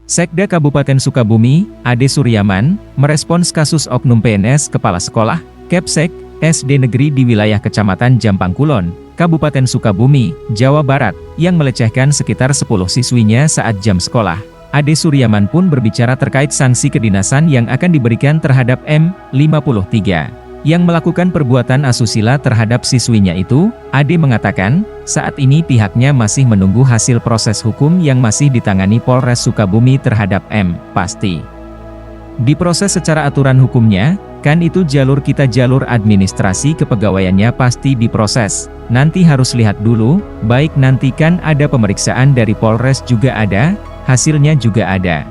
Sekda Kabupaten Sukabumi, Ade Suryaman, merespons kasus oknum PNS Kepala Sekolah, Kepsek, SD Negeri di wilayah Kecamatan Jampang Kulon, Kabupaten Sukabumi, Jawa Barat, yang melecehkan sekitar 10 siswinya saat jam sekolah. Ade Suryaman pun berbicara terkait sanksi kedinasan yang akan diberikan terhadap M. 53. Yang melakukan perbuatan asusila terhadap siswinya itu. Ade mengatakan, saat ini pihaknya masih menunggu hasil proses hukum yang masih ditangani Polres Sukabumi terhadap M. Pasti diproses secara aturan hukumnya, kan itu jalur kita, jalur administrasi kepegawaiannya pasti diproses. Nanti harus lihat dulu, baik nanti kan ada pemeriksaan dari Polres juga ada, hasilnya juga ada.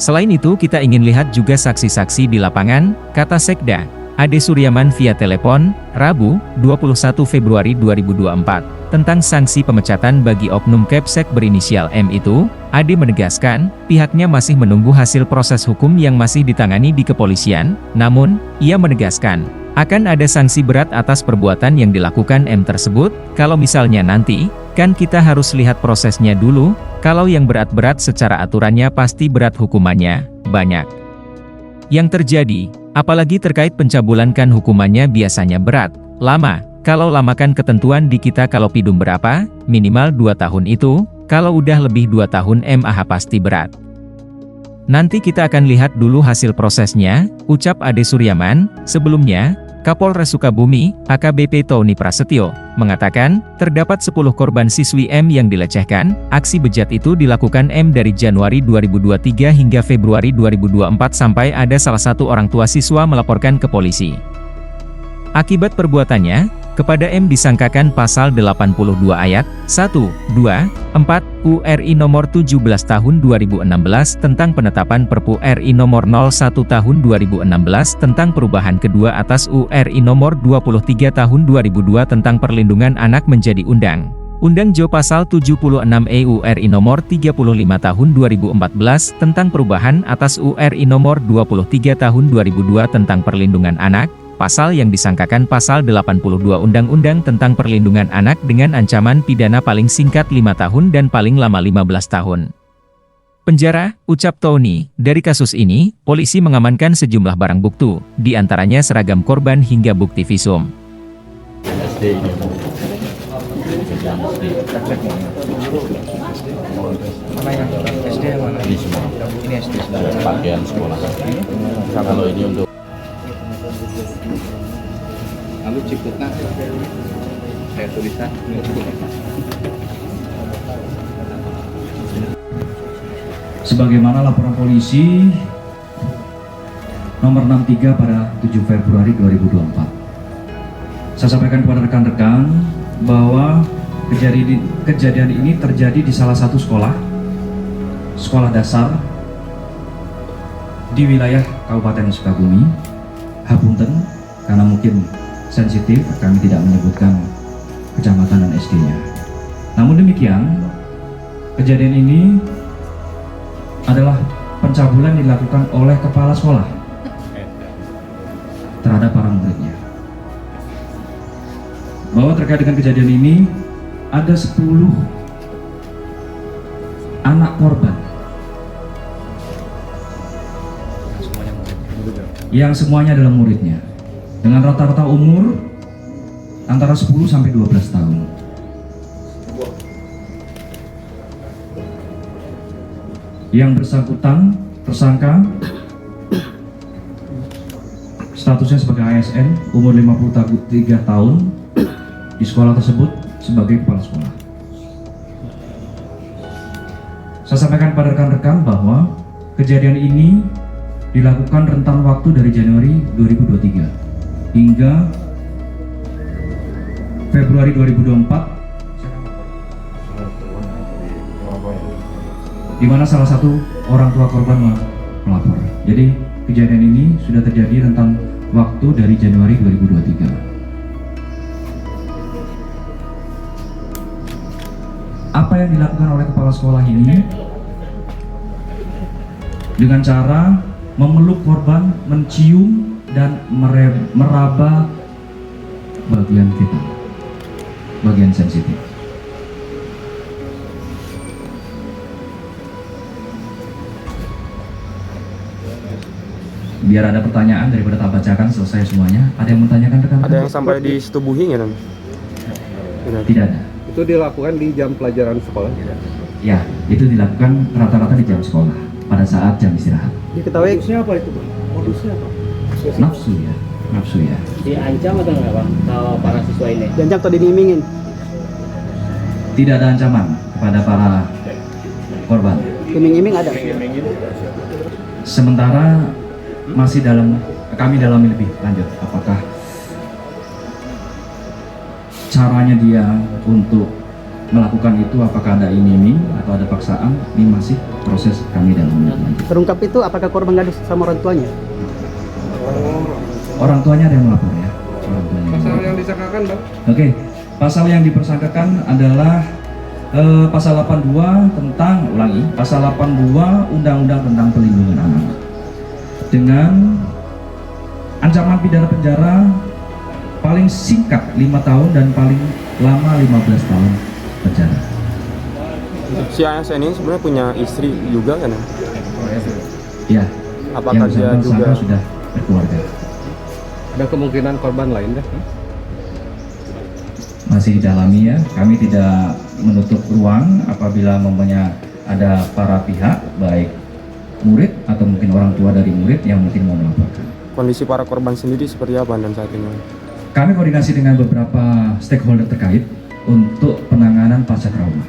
Selain itu kita ingin lihat juga saksi-saksi di lapangan, kata Sekda Ade Suryaman via telepon, Rabu, 21 Februari 2024, tentang sanksi pemecatan bagi oknum Kepsek berinisial M itu. Ade menegaskan, pihaknya masih menunggu hasil proses hukum yang masih ditangani di kepolisian, namun, ia menegaskan, akan ada sanksi berat atas perbuatan yang dilakukan M tersebut. Kalau misalnya nanti, kan kita harus lihat prosesnya dulu, kalau yang berat-berat secara aturannya pasti berat hukumannya, banyak yang terjadi. Apalagi terkait pencabulan kan hukumannya biasanya berat, lama. Kalau lama kan ketentuan di kita kalau pidum berapa, minimal 2 tahun itu, kalau udah lebih 2 tahun MAH pasti berat. Nanti kita akan lihat dulu hasil prosesnya, ucap Ade Suryaman. Sebelumnya, Kapolres Sukabumi, AKBP Tony Prasetyo, mengatakan, terdapat 10 korban siswi M yang dilecehkan. Aksi bejat itu dilakukan M dari Januari 2023 hingga Februari 2024 sampai ada salah satu orang tua siswa melaporkan ke polisi. Akibat perbuatannya, kepada M disangkakan pasal 82 ayat 1, 2, 4 URI nomor 17 tahun 2016 tentang penetapan Perpu RI nomor 01 tahun 2016 tentang perubahan kedua atas URI nomor 23 tahun 2002 tentang perlindungan anak menjadi Undang-Undang Jo pasal 76 EURI nomor 35 tahun 2014 tentang perubahan atas URI nomor 23 tahun 2002 tentang perlindungan anak. Pasal yang disangkakan pasal 82 Undang-Undang tentang Perlindungan Anak dengan ancaman pidana paling singkat 5 tahun dan paling lama 15 tahun penjara, ucap Tony. Dari kasus ini, polisi mengamankan sejumlah barang bukti, di antaranya seragam korban hingga bukti visum. SD ini mana yang SD yang mana? ini semua. Ini SD. Pakaian sekolah. Kalau ini untuk Lalu Ciputna saya tulisan sebagaimana laporan polisi nomor 63 pada 7 Februari 2024. Saya sampaikan kepada rekan-rekan bahwa kejadian ini terjadi di salah satu sekolah dasar di wilayah Kabupaten Sukabumi. Hapunten, karena mungkin sensitif, kami tidak menyebutkan kecamatan dan SD-nya. Namun demikian, kejadian ini adalah pencabulan dilakukan oleh kepala sekolah terhadap para muridnya. Bahwa terkait dengan kejadian ini, ada 10 anak korban yang semuanya adalah muridnya, dengan rata-rata umur antara 10 sampai 12 tahun. Yang bersangkutan, tersangka, statusnya sebagai ASN, umur 53 tahun, di sekolah tersebut sebagai kepala sekolah. Saya sampaikan pada rekan-rekan bahwa kejadian ini dilakukan rentang waktu dari Januari 2023 hingga Februari 2024, di mana salah satu orang tua korban melapor. Jadi kejadian ini sudah terjadi rentang waktu dari Januari 2023. Apa yang dilakukan oleh kepala sekolah ini? Dengan cara memeluk korban, mencium dan meraba bagian vital, bagian sensitif. biar ada pertanyaan daripada tak bacakan selesai semuanya. Ada yang menanyakan rekan-rekan? Ada yang sampai disetubuhi nggak, Dan? Tidak ada. Itu dilakukan di jam pelajaran sekolah. Ya, itu dilakukan rata-rata di jam sekolah pada saat jam istirahat. Diketahui apa itu, Bang? Modusnya apa? Nafsu ya, nafsu ya. Diancam atau enggak, Bang, kalau para siswa ini? Diancam atau diiming-imingin? Tidak ada ancaman kepada para korban. Iming-iming ada? Sementara masih kami dalami lebih lanjut apakah caranya dia untuk melakukan itu, apakah ada iming atau ada paksaan, ini masih proses kami dalami lebih lanjut. Terungkap itu apakah korban ngadu sama orang tuanya? Orang tuanya ada yang melapor ya. Orang tuanya Pasal yang disangkakan, Bang? Oke, pasal yang dipersangkakan adalah pasal 82 pasal 82 Undang-Undang tentang Perlindungan Anak dengan ancaman pidana penjara paling singkat 5 tahun dan paling lama 15 tahun penjara. Si ASN ini sebenarnya punya istri juga kan? Ya, Apakah yang dia bersangkutan juga sudah berkeluarga. Ada kemungkinan korban lain dah. Masih didalami ya, kami tidak menutup ruang apabila ada para pihak baik murid atau mungkin orang tua dari murid yang mungkin mau melaporkan. kondisi para korban sendiri seperti apa dan saat ini? Kami koordinasi dengan beberapa stakeholder terkait untuk penanganan pasca trauma.